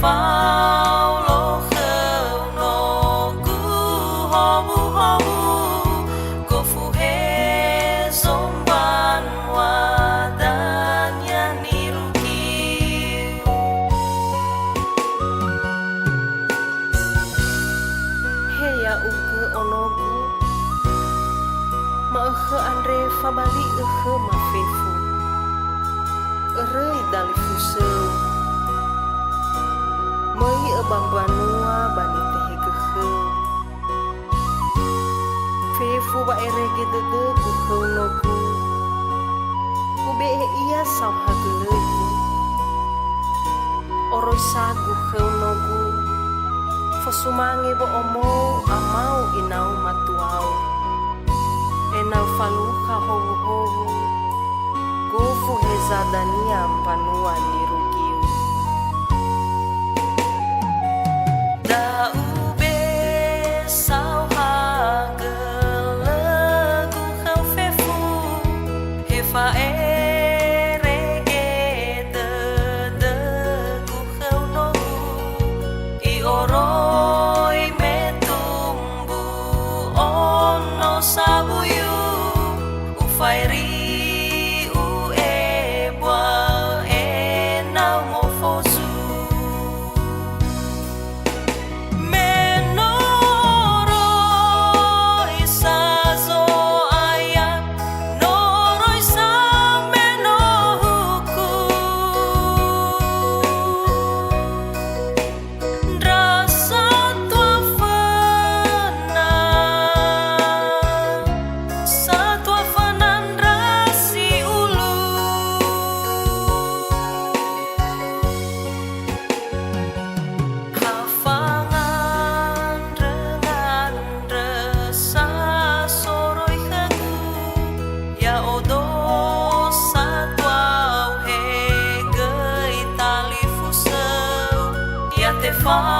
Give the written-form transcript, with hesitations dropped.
phao lô khâu nô gu ho bu cô phu he zom ban wa dan ya niru kiu he ya uke onogu ma ehe andre fabali ehe ma fefu rơi dali fuseu mới ở bang banua bani tehe geheu fefu ba erege dede guheu nogu ube ia sau hageleu oroi sa guheu nogu fosumange bo omo amau inau matuau enau faluha hovu gofu hezadania mpanua nirugiu da ube sau hagelegu hau fefu hefa erege dede gu hau nogu I oroi metumbu ono sabuyu ufairi far